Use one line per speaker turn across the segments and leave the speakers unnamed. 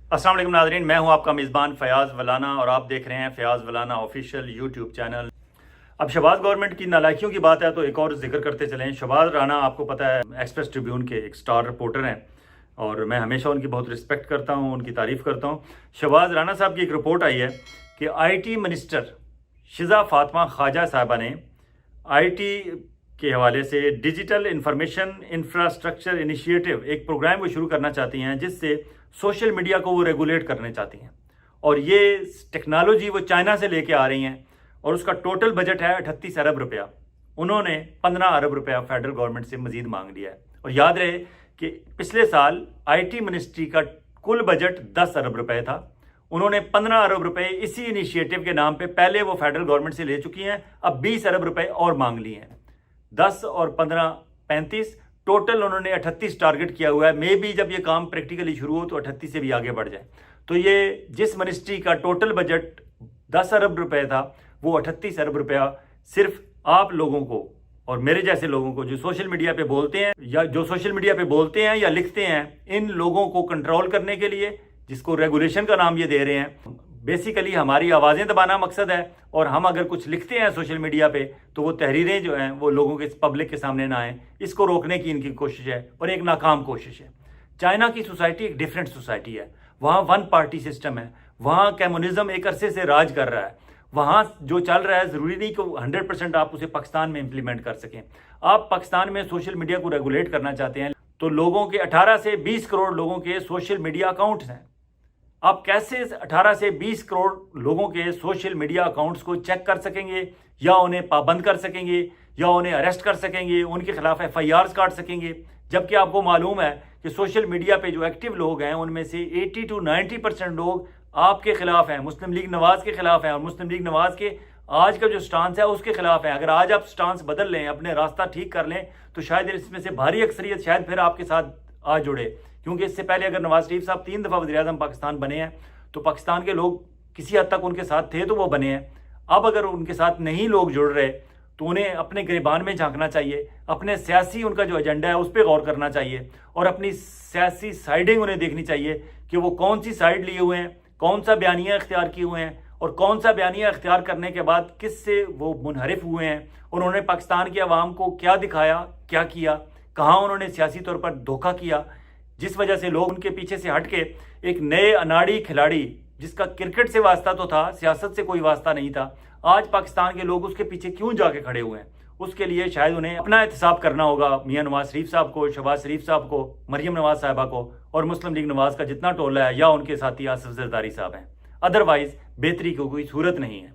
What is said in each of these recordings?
अस्सलाम वालेकुम नाज़रीन, मैं हूं आपका मेज़बान फ़याज़ वलाना और आप देख रहे हैं फ़याज़ वलाना ऑफिशियल यूट्यूब चैनल। अब शहबाज गवर्नमेंट की नालायकियों की बात है तो एक और जिक्र करते चलें। शहबाज राना आपको पता है एक्सप्रेस ट्रिब्यून के एक स्टार रिपोर्टर हैं और मैं हमेशा उनकी बहुत रिस्पेक्ट करता हूं, उनकी तारीफ़ करता हूं। शहबाज राना साहब की एक रिपोर्ट आई है कि IT मिनिस्टर शिज़ा फ़ातिमा ख्वाजा साहिबा ने IT के हवाले से डिजिटल इंफॉर्मेशन इंफ्रास्ट्रक्चर इनिशिएटिव एक प्रोग्राम को शुरू करना चाहती हैं जिससे सोशल मीडिया को वो रेगुलेट करने चाहती हैं। और ये टेक्नोलॉजी वो चाइना से लेके आ रही हैं और उसका टोटल बजट है 38 अरब रुपया। उन्होंने 15 अरब रुपया फेडरल गवर्नमेंट से मजीद मांग लिया है। और याद रहे कि पिछले साल IT मिनिस्ट्री का कुल बजट 10 अरब रुपये था। उन्होंने 15 अरब रुपए इसी इनिशिएटिव के नाम पे पहले वो फेडरल गवर्नमेंट से ले चुकी हैं, अब 20 अरब रुपए और मांग लिए हैं। 10 और 15 35, टोटल उन्होंने 38 टारगेट किया हुआ है। मे बी जब ये काम प्रैक्टिकली शुरू हो तो 38 से भी आगे बढ़ जाए। तो ये जिस मिनिस्ट्री का टोटल बजट 10 अरब रुपए था वो 38 अरब रुपया सिर्फ आप लोगों को और मेरे जैसे लोगों को जो सोशल मीडिया पे बोलते हैं या लिखते हैं, इन लोगों को कंट्रोल करने के लिए, जिसको रेगुलेशन का नाम ये दे रहे हैं। बेसिकली हमारी आवाज़ें दबाना मकसद है और हम अगर कुछ लिखते हैं सोशल मीडिया पे तो वो तहरीरें जो हैं वो लोगों के पब्लिक के सामने ना आए, इसको रोकने की इनकी कोशिश है और एक नाकाम कोशिश है। चाइना की सोसाइटी एक डिफरेंट सोसाइटी है। वहाँ वन पार्टी सिस्टम है, वहाँ कम्युनिज्म एक अरसे से राज कर रहा है। वहाँ जो चल रहा है ज़रूरी नहीं कि 100% आप उसे पाकिस्तान में इम्प्लीमेंट कर सकें। आप पाकिस्तान में सोशल मीडिया को रेगुलेट करना चाहते हैं तो लोगों के 18 से 20 करोड़ लोगों के सोशल मीडिया अकाउंट्स हैं। आप कैसे 18 से 20 करोड़ लोगों के सोशल मीडिया अकाउंट्स को चेक कर सकेंगे या उन्हें पाबंद कर सकेंगे या उन्हें अरेस्ट कर सकेंगे, उनके खिलाफ FIRs काट सकेंगे, जबकि आपको मालूम है कि सोशल मीडिया पे जो एक्टिव लोग हैं उनमें से 80 to 90% लोग आपके खिलाफ हैं, मुस्लिम लीग नवाज के खिलाफ हैं और मुस्लिम लीग नवाज के आज का जो स्टांस है उसके खिलाफ है। अगर आज आप स्टांस बदल लें, अपने रास्ता ठीक कर लें, तो शायद इसमें से भारी अक्सरियत शायद फिर आपके साथ आ जुड़े। क्योंकि इससे पहले अगर नवाज शरीफ साहब 3 दफ़ा वज़ीर-ए-आज़म पाकिस्तान बने हैं तो पाकिस्तान के लोग किसी हद तक उनके साथ थे तो वो बने हैं। अब अगर उनके साथ नहीं लोग जुड़ रहे तो उन्हें अपने गिरबान में झांकना चाहिए, अपने सियासी उनका जो एजेंडा है उस पर गौर करना चाहिए और अपनी सियासी साइडिंग उन्हें देखनी चाहिए कि वो कौन सी साइड लिए हुए हैं, कौन सा बयानिया इख्तियार किए हुए हैं और कौन सा बयानिया इख्तियार करने के बाद किससे वो मुनहरिफ हुए हैं और उन्होंने पाकिस्तान की आवाम को क्या दिखाया, क्या किया, कहाँ उन्होंने सियासी तौर पर धोखा किया, जिस वजह से लोग उनके पीछे से हट के एक नए अनाड़ी खिलाड़ी जिसका क्रिकेट से वास्ता तो था, सियासत से कोई वास्ता नहीं था, आज पाकिस्तान के लोग उसके पीछे क्यों जाके खड़े हुए हैं। उसके लिए शायद उन्हें अपना एहतसाब करना होगा मियां नवाज शरीफ साहब को, शहबाज शरीफ साहब को, मरियम नवाज साहिबा को और मुस्लिम लीग नवाज का जितना टोला है या उनके साथी आसिफ जरदारी साहब हैं। अदरवाइज बेहतरी की कोई सूरत नहीं है।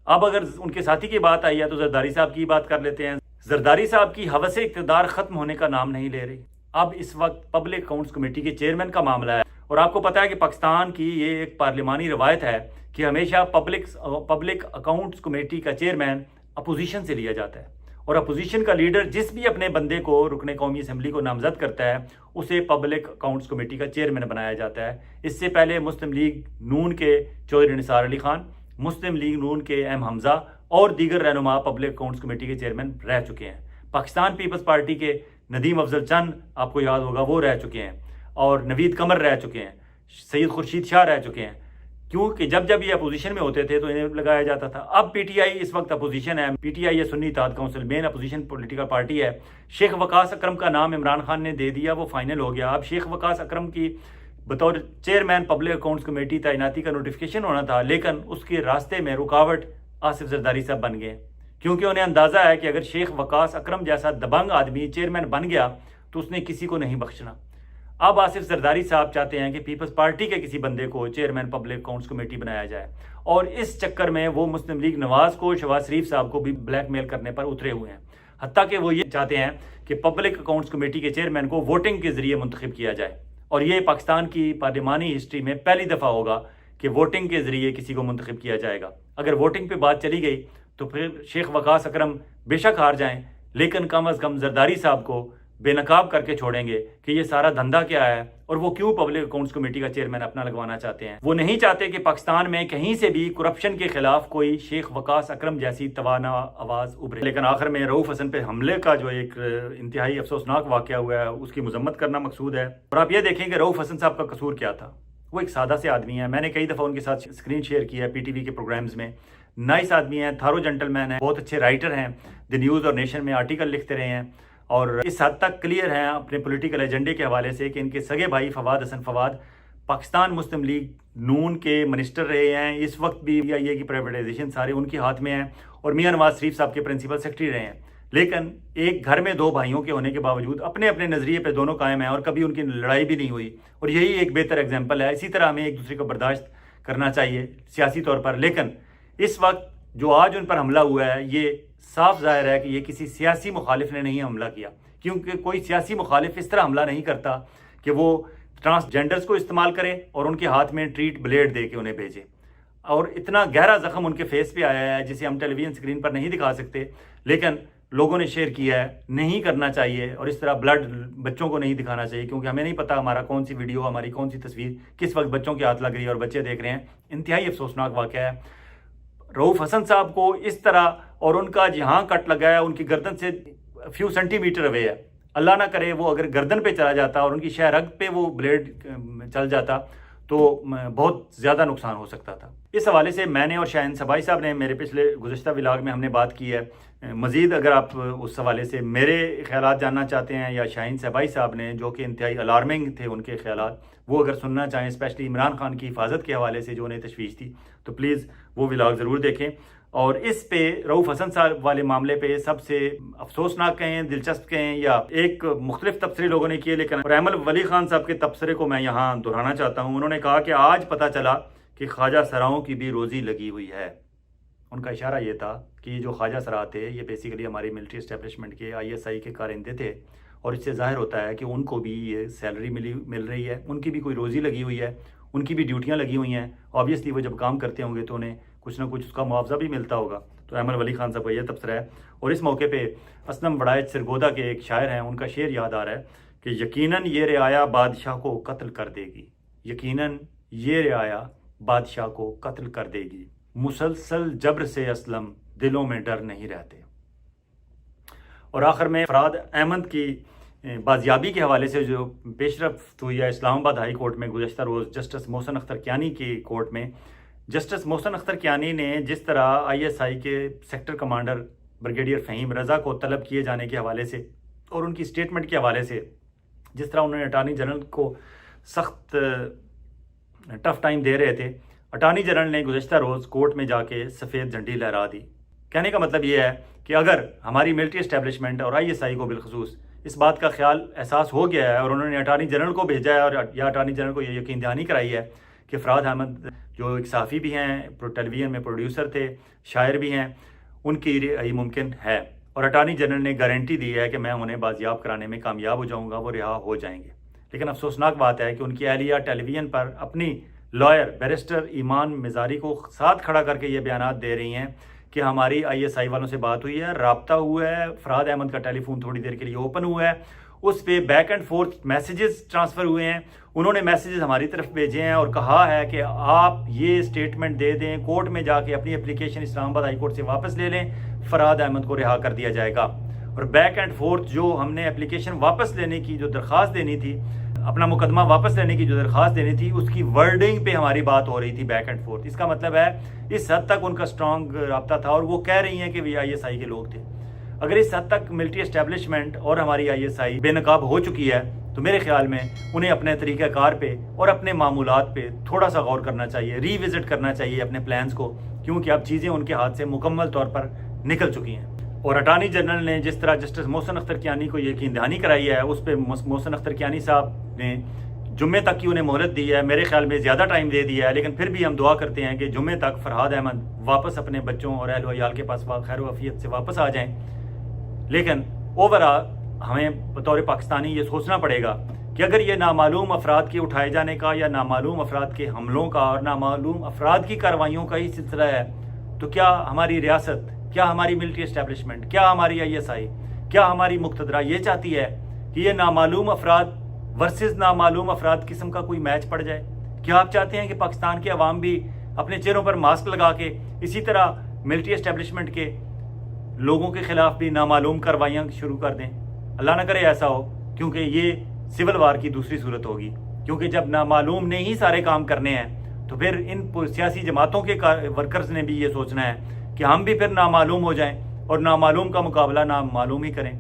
अब अगर उनके साथी की बात आई है तो जरदारी साहब की बात कर लेते हैं। जरदारी साहब की हवस इक़्तिदार खत्म होने का नाम नहीं ले रही। अब इस वक्त पब्लिक अकाउंट्स कमेटी के चेयरमैन का मामला है और आपको पता है कि पाकिस्तान की ये एक पार्लिमानी रवायत है कि हमेशा पब्लिक अकाउंट्स कमेटी का चेयरमैन अपोजिशन से लिया जाता है और अपोजिशन का लीडर जिस भी अपने बंदे को रुकने कौमी असम्बली को नामजद करता है उसे पब्लिक अकाउंट्स कमेटी का चेयरमैन बनाया जाता है। इससे पहले मुस्लिम लीग नून के चौधरी निसार अली खान, मुस्लिम लीग नून के M हमजा और दीगर रहनुमा पब्लिक अकाउंट्स कमेटी के चेयरमैन रह चुके हैं। पाकिस्तान पीपल्स पार्टी के नदीम अफजल चंद आपको याद होगा वो रह चुके हैं और नवीद कमर रह चुके हैं, सैयद खुर्शीद शाह रह चुके हैं। क्योंकि जब ये अपोजिशन में होते थे तो इन्हें लगाया जाता था। अब PTI इस वक्त अपोजिशन है। PTI ये Sunni Ittehad council main opposition political party है। शेख वकास अकरम का नाम इमरान खान ने दे दिया, वो फाइनल हो गया। अब शेख वकास अकरम की बतौर चेयरमैन पब्लिक अकाउंट्स कमेटी तैनाती का नोटिफिकेशन होना था, लेकिन उसके रास्ते में रुकावट आसिफ जरदारी साहब बन गए क्योंकि उन्हें अंदाज़ा है कि अगर शेख वकास अकरम जैसा दबंग आदमी चेयरमैन बन गया तो उसने किसी को नहीं बख्शना। अब आसिफ जरदारी साहब चाहते हैं कि पीपल्स पार्टी के किसी बंदे को चेयरमैन पब्लिक अकाउंट्स कमेटी बनाया जाए और इस चक्कर में वो मुस्लिम लीग नवाज को, शहबाज शरीफ साहब को भी ब्लैकमेल करने पर उतरे हुए हैं। हत्ता कि वो ये चाहते हैं कि पब्लिक अकाउंट्स कमेटी के चेयरमैन को वोटिंग के जरिए मुंतखब किया जाए और ये पाकिस्तान की पार्लिमानी हिस्ट्री में पहली दफ़ा होगा कि वोटिंग के जरिए किसी को मुंतखब किया जाएगा। अगर वोटिंग पर बात चली गई तो फिर शेख वकास अकरम बेशक हार जाएं, लेकिन कम अज़ कम जरदारी साहब को बेनकाब करके छोड़ेंगे कि ये सारा धंधा क्या है और वो क्यों पब्लिक अकाउंट्स कमेटी का चेयरमैन अपना लगवाना चाहते हैं। वो नहीं चाहते कि पाकिस्तान में कहीं से भी करप्शन के खिलाफ कोई शेख वकास अकरम जैसी तवाना आवाज़ उभरे। लेकिन आखिर में रऊफ हसन पे हमले का जो एक इंतहाई अफसोसनाक वाक़या हुआ है उसकी मजम्मत करना मकसूद है। और आप ये देखें कि रऊफ हसन साहब का कसूर क्या था। वो एक सादा से आदमी है, मैंने कई दफ़ा उनके साथ स्क्रीन शेयर किया है PTV के प्रोग्राम्स में। नाइस आदमी है, थारो जेंटलमैन है, बहुत अच्छे राइटर हैं, द न्यूज़ और नेशन में आर्टिकल लिखते रहे हैं और इस हद तक क्लियर हैं अपने पॉलिटिकल एजेंडे के हवाले से कि इनके सगे भाई फवाद हसन फवाद पाकिस्तान मुस्लिम लीग नून के मिनिस्टर रहे हैं। इस वक्त भी PIA की प्राइवेटाइजेशन सारे उनके हाथ में है और मियां नवाज शरीफ साहब के प्रिंसिपल सेक्रेटरी रहे हैं। लेकिन एक घर में दो भाइयों के होने के बावजूद अपने अपने नज़रिए पे दोनों कायम हैं और कभी उनकी लड़ाई भी नहीं हुई और यही एक बेहतर एग्जाम्पल है। इसी तरह हमें एक दूसरे को बर्दाश्त करना चाहिए सियासी तौर पर। लेकिन इस वक्त जो आज उन पर हमला हुआ है ये साफ जाहिर है कि ये किसी सियासी मुखालिफ ने नहीं हमला किया, क्योंकि कोई सियासी मुखालिफ इस तरह हमला नहीं करता कि वो ट्रांसजेंडर्स को इस्तेमाल करे और उनके हाथ में ट्रीट ब्लेड दे के उन्हें भेजे। और इतना गहरा जख्म उनके फेस पे आया है जिसे हम टेलीविजन स्क्रीन पर नहीं दिखा सकते, लेकिन लोगों ने शेयर किया है। नहीं करना चाहिए और इस तरह ब्लड बच्चों को नहीं दिखाना चाहिए, क्योंकि हमें नहीं पता हमारा कौन सी वीडियो, हमारी कौन सी तस्वीर किस वक्त बच्चों के हाथ लग रही है और बच्चे देख रहे हैं। इंतहाई अफसोसनाक वाक़या है। रऊफ हसन साहब को इस तरह, और उनका जहाँ कट लगा है उनकी गर्दन से फ्यू सेंटीमीटर अवे है, अल्लाह ना करे वो अगर गर्दन पे चला जाता और उनकी शायद पे वो ब्लेड चल जाता तो बहुत ज़्यादा नुकसान हो सकता था। इस हवाले से मैंने और शाहीन सबाई साहब ने मेरे पिछले गुज़श्ता व्लॉग में हमने बात की है। मज़ीद अगर आप उस हवाले से मेरे ख्यालात जानना चाहते हैं या शाहीन सबाई साहब ने जो कि इंतहाई अलार्मिंग थे उनके ख्यालात, वो अगर सुनना चाहें, स्पेशली इमरान खान की हिफाजत के हवाले से जो उन्हें तशवीश थी, तो प्लीज़ वो व्लॉग ज़रूर देखें। और इस पे रऊफ हसन साहब वाले मामले पे सबसे अफसोसनाक कहें, दिलचस्प कहें या एक मुख्तलिफ तबसरे लोगों ने किए, लेकिन रहमल वली खान साहब के तबसरे को मैं यहाँ दोहराना चाहता हूँ। उन्होंने कहा कि आज पता चला कि ख्वाजा सराओं की भी रोज़ी लगी हुई है। उनका इशारा ये था कि जो ख्वाजा सरा थे ये बेसिकली हमारी मिलिट्री इस्टेब्लिशमेंट के ISI के कारिंदे थे और इससे जाहिर होता है कि उनको भी ये सैलरी मिल रही है, उनकी भी कोई रोज़ी लगी हुई है, उनकी भी ड्यूटियाँ लगी हुई हैं। ऑब्वियसली वो जब काम करते होंगे तो उन्हें कुछ ना कुछ उसका मुआवजा भी मिलता होगा। तो रहमल वली खान साहब का यह तबसरा है। और इस मौके पे असलम वड़ायत सिरगोदा के एक शायर हैं, उनका शेर याद आ रहा है कि यकीनन ये रियाया बादशाह को कत्ल कर देगी, यकीनन ये रियाया बादशाह को कत्ल कर देगी, मुसलसल जब्र से असलम दिलों में डर नहीं रहते। और आखिर में फराद अहमद की बाजियाबी के हवाले से जो पेशरफ्त हुई है इस्लामाबाद हाई कोर्ट में गुज़श्ता रोज़ जस्टिस मोहसिन अख्तर कियानी की कोर्ट में, जस्टिस मोहसिन अख्तर कियानी ने जिस तरह ISI के सेक्टर कमांडर ब्रिगेडियर फ़हीम रज़ा को तलब किए जाने के हवाले से और उनकी स्टेटमेंट के हवाले से जिस तरह उन्होंने अटार्नी जनरल को सख्त टफ टाइम दे रहे थे, अटार्नी जनरल ने गुज़श्ता रोज़ कोर्ट में जाके सफ़ेद झंडी लहरा दी। कहने का मतलब ये है कि अगर हमारी मिलिट्री इस्टेब्लिशमेंट और ISI को बिलखसूस इस बात का ख्याल एहसास हो गया है और उन्होंने अटार्नी जनरल को भेजा है और या अटार्नी जनरल को ये यकीन दहानी कराई है कि फराद अहमद जो एक सहाफ़ी भी हैं, टेलीविज़न में प्रोड्यूसर थे, शायर भी हैं, उनकी रिहाई मुमकिन है और अटार्नी जनरल ने गारंटी दी है कि मैं उन्हें बाजियाब कराने में कामयाब हो जाऊँगा, वो रिहा हो जाएंगे। लेकिन अफसोसनाक बात है कि उनकी अहलिया टेलीविज़न पर अपनी लॉयर बैरिस्टर ईमान मिजारी को साथ खड़ा करके ये बयानात दे रही हैं कि हमारी ISI वालों से बात हुई है, राब्ता हुआ है, फराद अहमद का टेलीफोन थोड़ी देर के लिए ओपन हुआ है, उस पे back and fourth messages transfer हुए हैं, उन्होंने मैसेजेस हमारी तरफ भेजे हैं और कहा है कि आप ये स्टेटमेंट दे दें, कोर्ट में जाके अपनी एप्लीकेशन इस्लामाबाद हाई कोर्ट से वापस ले लें, फराद अहमद को रिहा कर दिया जाएगा। और बैक एंड फोर्थ जो हमने एप्लीकेशन वापस लेने की जो दरख्वास्त देनी थी, अपना मुकदमा वापस लेने की जो दरख्वास्त देनी थी, उसकी वर्डिंग पे हमारी बात हो रही थी बैक एंड फोर्थ। इसका मतलब है इस हद तक उनका स्ट्रॉन्ग रब्ता था और वो कह रही हैं कि वे ISI के लोग थे। अगर इस हद तक मिलिट्री एस्टेब्लिशमेंट और हमारी ISI बेनकाब हो चुकी है तो मेरे ख्याल में उन्हें अपने तरीक़ाकार पे और अपने मामूलात पे थोड़ा सा गौर करना चाहिए, रीविज़िट करना चाहिए अपने प्लान्स को, क्योंकि अब चीज़ें उनके हाथ से मुकम्मल तौर पर निकल चुकी हैं। और अटार्नी जनरल ने जिस तरह जस्टिस मोहसिन अख्तर कियानी को यकीन दहानी कराई है, उस पर मोहसिन अख्तर कियानी साहब ने जुम्मे तक की उन्हें मोहलत दी है, मेरे ख्याल में ज़्यादा टाइम दे दिया है, लेकिन फिर भी हम दुआ करते हैं कि जुम्मे तक फरहाद अहमद वापस अपने बच्चों और अहल वयाल के पास खैर वफ़ियत से वापस आ जाएँ। लेकिन ओवरऑल हमें बतौर पाकिस्तानी ये सोचना पड़ेगा कि अगर ये नामालूम अफराद के उठाए जाने का या नामालूम अफराद के हमलों का और नामालूम अफराद की कार्रवाइयों का ही सिलसिला है, तो क्या हमारी रियासत, क्या हमारी मिलिट्री एस्टेब्लिशमेंट, क्या हमारी ISI, क्या हमारी मुक्तदरा ये चाहती है कि ये नामालूम अफराद वर्सेस नामालूम अफराद किस्म का कोई मैच पड़ जाए? क्या आप चाहते हैं कि पाकिस्तान के अवाम भी अपने चेहरों पर मास्क लगा के इसी तरह मिलिट्री एस्टेब्लिशमेंट के लोगों के खिलाफ भी नामालूम कार्रवाइयाँ शुरू कर दें? अल्लाह न करे ऐसा हो, क्योंकि ये सिविल वार की दूसरी सूरत होगी, کیونکہ جب نامعلوم نے ہی سارے کام کرنے ہیں تو پھر ان سیاسی جماعتوں کے ورکرز نے بھی یہ سوچنا ہے کہ ہم بھی پھر نامعلوم ہو جائیں اور نامعلوم کا مقابلہ نامعلوم ہی کریں.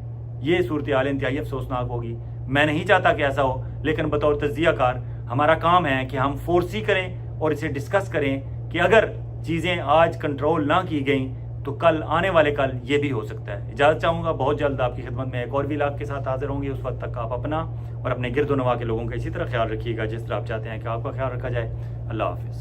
یہ صورتحال انتہائی افسوسناک ہوگی. میں نہیں چاہتا کہ ایسا ہو، لیکن بطور تجزیہ کار ہمارا کام ہے کہ ہم فورسی کریں اور اسے ڈسکس کریں کہ اگر چیزیں آج کنٹرول نہ کی گئیں تو کل آنے والے کل یہ بھی ہو سکتا ہے. اجازت چاہوں گا، بہت جلد آپ کی خدمت میں ایک اور ولاگ کے ساتھ حاضر ہوں گے. اس وقت تک آپ اپنا اور اپنے گرد و نواح کے لوگوں کا اسی طرح خیال رکھیے گا جس طرح آپ چاہتے ہیں کہ آپ کا خیال رکھا جائے. اللہ حافظ.